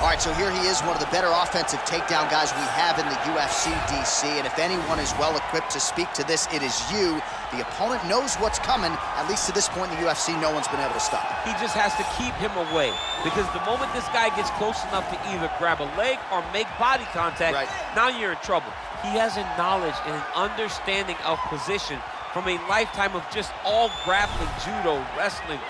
All right, so here he is, one of the better offensive takedown guys we have in the UFC, DC. And if anyone is well-equipped to speak to this, it is you. The opponent knows what's coming. At least to this point in the UFC, no one's been able to stop him. He just has to keep him away, because the moment this guy gets close enough to either grab a leg or make body contact, now you're in trouble. He has a knowledge and an understanding of position from a lifetime of just all grappling, judo, wrestling,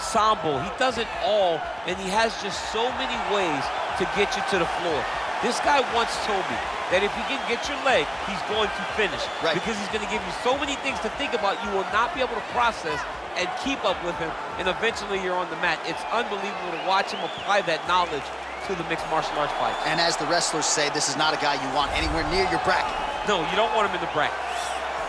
sambo. He does it all, and he has just so many ways to get you to the floor. This guy once told me that if he can get your leg, he's going to finish. Because he's going to give you so many things to think about, you will not be able to process and keep up with him, and eventually you're on the mat. It's unbelievable to watch him apply that knowledge to the mixed martial arts fight. And as the wrestlers say, this is not a guy you want anywhere near your bracket. No, you don't want him in the bracket.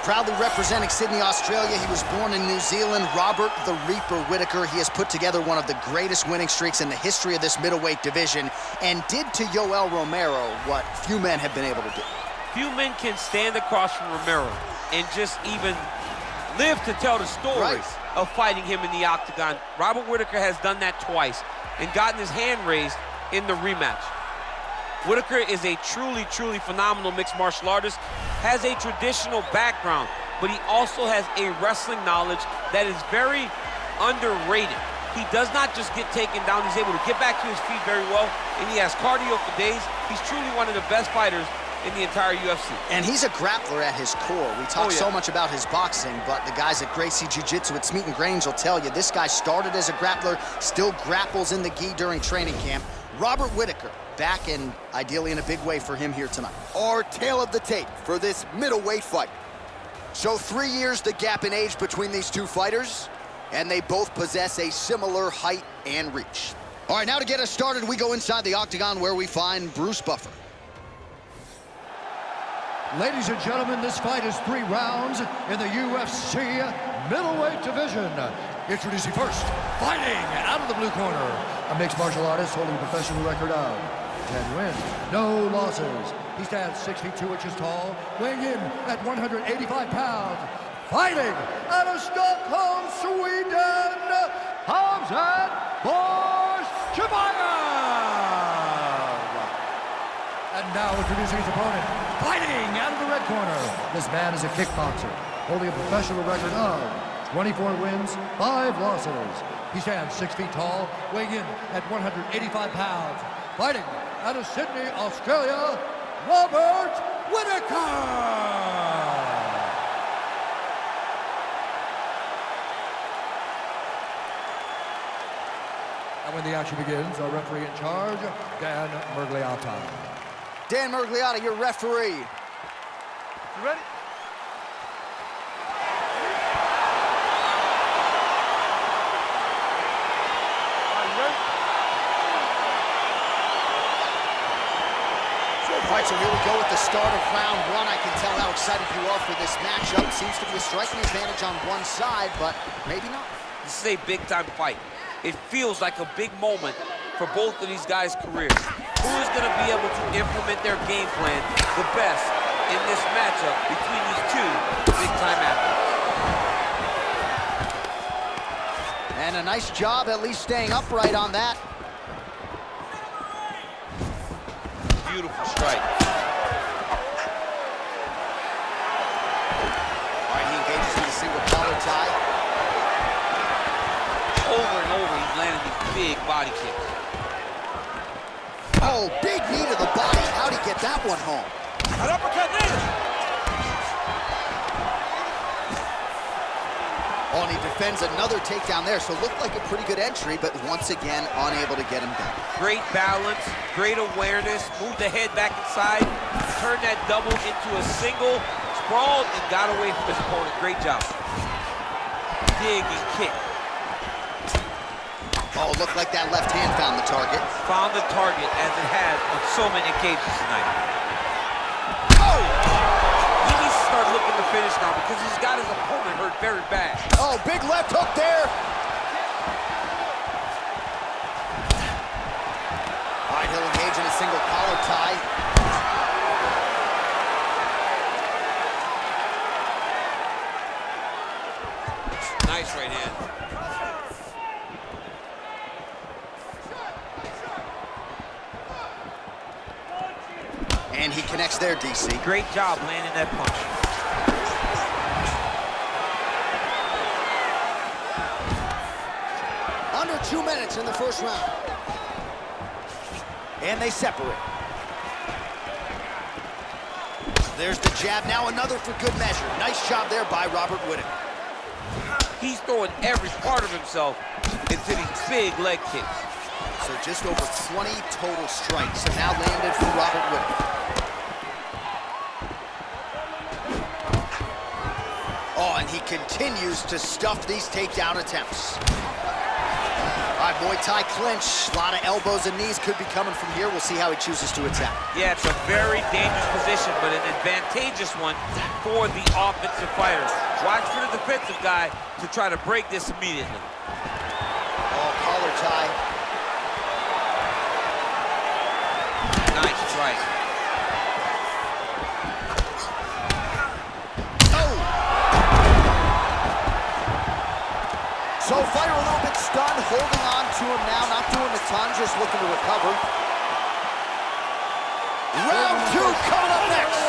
Proudly representing Sydney, Australia, he was born in New Zealand, Robert the Reaper Whittaker. He has put together one of the greatest winning streaks in the history of this middleweight division, and did to Yoel Romero what few men have been able to do. Few men can stand across from Romero and just even live to tell the story of fighting him in the octagon. Robert Whittaker has done that twice and gotten his hand raised in the rematch. Whittaker is a truly, truly phenomenal mixed martial artist, has a traditional background, but he also has a wrestling knowledge that is very underrated. He does not just get taken down, he's able to get back to his feet very well, and he has cardio for days. He's truly one of the best fighters in the entire UFC. And he's a grappler at his core. We talk so much about his boxing, but the guys at Gracie Jiu-Jitsu at Smeaton Grange will tell you, this guy started as a grappler, still grapples in the gi during training camp. Robert Whittaker, back and ideally in a big way for him here tonight. Our tale of the tape for this middleweight fight. So 3 years the gap in age between these two fighters, and they both possess a similar height and reach. All right, now to get us started, we go inside the octagon where we find Bruce Buffer. Ladies and gentlemen, this fight is 3 rounds in the UFC middleweight division. Introducing first, fighting out of the blue corner, a mixed martial artist holding a professional record of 10 wins, no losses. He stands 6 feet 2 inches tall, weighing in at 185 pounds. Fighting out of Stockholm, Sweden, Hamzat Chimayev. And now introducing his opponent, fighting out of the red corner. This man is a kickboxer, holding a professional record of 24 wins, 5 losses. He stands 6 feet tall, weighing in at 185 pounds. Fighting out of Sydney, Australia, Robert Uittacke. And when the action begins, our referee in charge, Dan Mergliotta. Dan Mergliotta, your referee. You ready? All right, so here we go with the start of round 1. I can tell how excited you are for this matchup. Seems to be a striking advantage on one side, but maybe not. This is a big-time fight. It feels like a big moment for both of these guys' careers. Who is going to be able to implement their game plan the best in this matchup between these two big-time athletes? And a nice job at least staying upright on that. Beautiful strike. All right, he engages in a single collar tie. Over and over, he's landing these big body kicks. Oh, big knee to the body. How'd he get that one home? An uppercut there. Oh, and he defends another takedown there, so looked like a pretty good entry, but once again, unable to get him down. Great balance, great awareness, moved the head back inside, turned that double into a single, sprawled, and got away from his opponent. Great job. Dig and kick. Oh, looked like that left hand found the target. Found the target, as it has on so many occasions tonight. Oh! He needs to start looking to finish now because he's got his opponent hurt very bad. Oh, big left hook there. All right, he'll engage in a single collar tie. Nice right hand. And he connects there, DC. Great job landing that punch. Under 2 minutes in the first round. And they separate. There's the jab, now another for good measure. Nice job there by Robert Uittacke. He's throwing every part of himself into these big leg kicks. So just over 20 total strikes have now landed for Robert Uittacke. Oh, and he continues to stuff these takedown attempts. All right, Muay Thai clinch. A lot of elbows and knees could be coming from here. We'll see how he chooses to attack. Yeah, it's a very dangerous position, but an advantageous one for the offensive fighter. Watch for the defensive guy to try to break this immediately. Oh, collar tie. Nice strike. Oh! So fighter a little bit stunned, holding on to him now, not doing a ton, just looking to recover. Round 2 coming up next.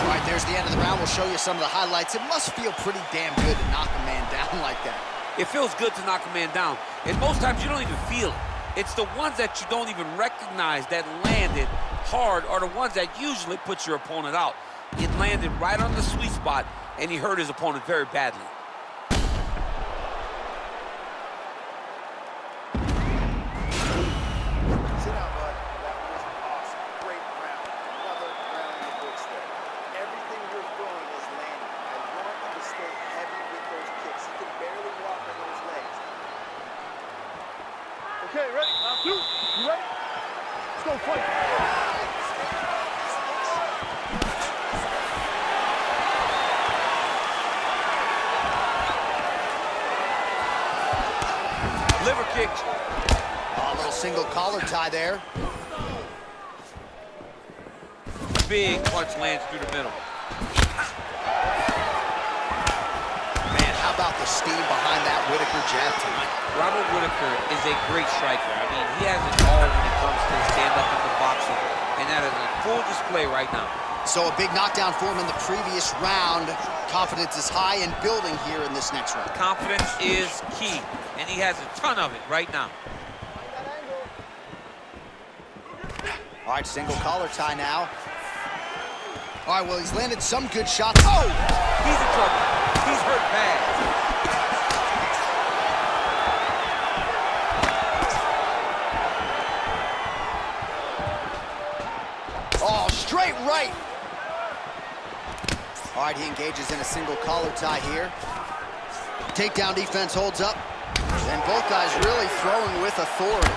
All right, there's the end of the round. We'll show you some of the highlights. It must feel pretty damn good to knock a man down like that. It feels good to knock a man down. And most times you don't even feel it. It's the ones that you don't even recognize that landed hard are the ones that usually put your opponent out. It landed right on the sweet spot, and he hurt his opponent very badly. Sit down, bud. That was awesome. Great round. Another round in the books there. Everything you're throwing is landing. I want you to stay heavy with those kicks. He can barely walk on those legs. Okay, ready? Round 2. You ready? Let's go fight. Liver kick. Oh, a little single collar tie there. Big punch lands through the middle. Man, how about the steam behind that Whittaker jab tonight? Robert Uittacke is a great striker. I mean, he has it all when it comes to stand-up in the boxing, and that is a full display right now. So a big knockdown for him in the previous round. Confidence is high and building here in this next round. Confidence is key, and he has a ton of it right now. All right, single collar tie now. All right, well, he's landed some good shots. Oh! He's in trouble. He's hurt bad. Oh, straight right. All right, he engages in a single collar tie here. Takedown defense holds up. And both guys really throwing with authority.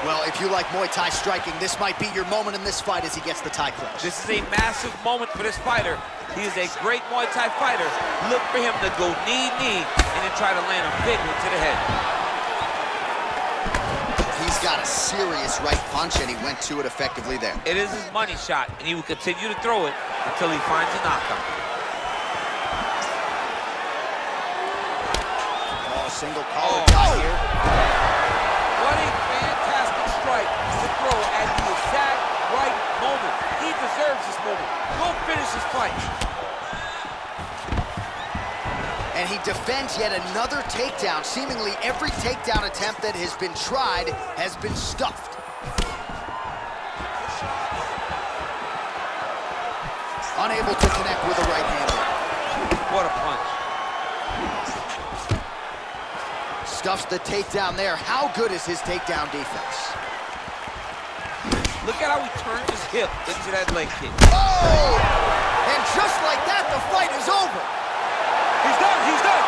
Well, if you like Muay Thai striking, this might be your moment in this fight as he gets the tie clinch. This is a massive moment for this fighter. He is a great Muay Thai fighter. Look for him to go knee-knee and then try to land a big one to the head. He's got a serious right punch, and he went to it effectively there. It is his money shot, and he will continue to throw it until he finds a knockout. Oh, single collar tie here. What a fantastic strike to throw at the exact right moment. He deserves this moment. Go finish his fight. And he defends yet another takedown. Seemingly every takedown attempt that has been tried has been stuffed. Unable to connect with a right hand. What a punch. Stuffs the takedown there. How good is his takedown defense? Look at how he turned his hip into that leg kick. Oh! And just like that, the fight is over. He's done, he's done.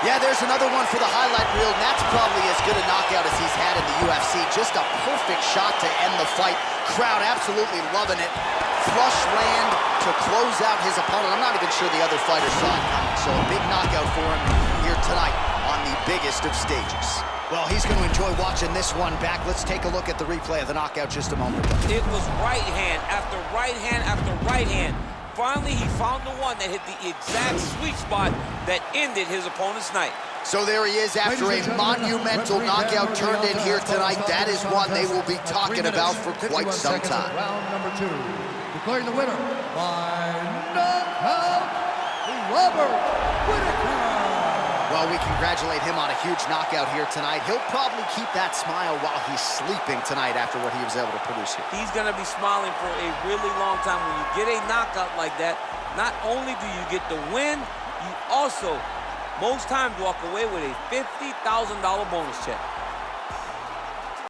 Yeah, there's another one for the highlight reel, and that's probably as good a knockout as he's had in the UFC. Just a perfect shot to end the fight. Crowd absolutely loving it. Flush land to close out his opponent. I'm not even sure the other fighter saw it coming. So a big knockout for him here tonight on the biggest of stages. Well, he's going to enjoy watching this one back. Let's take a look at the replay of the knockout just a moment ago. It was right hand after right hand after right hand. Finally, he found the one that hit the exact sweet spot that ended his opponent's night. So there he is after a monumental knockout turned in here tonight. That is one they will be talking about for quite some time. Round number 2. Declaring the winner by knockout, Robert Uittacke. Well, we congratulate him on a huge knockout here tonight. He'll probably keep that smile while he's sleeping tonight after what he was able to produce here. He's going to be smiling for a really long time. When you get a knockout like that, not only do you get the win, you also, most times, walk away with a $50,000 bonus check.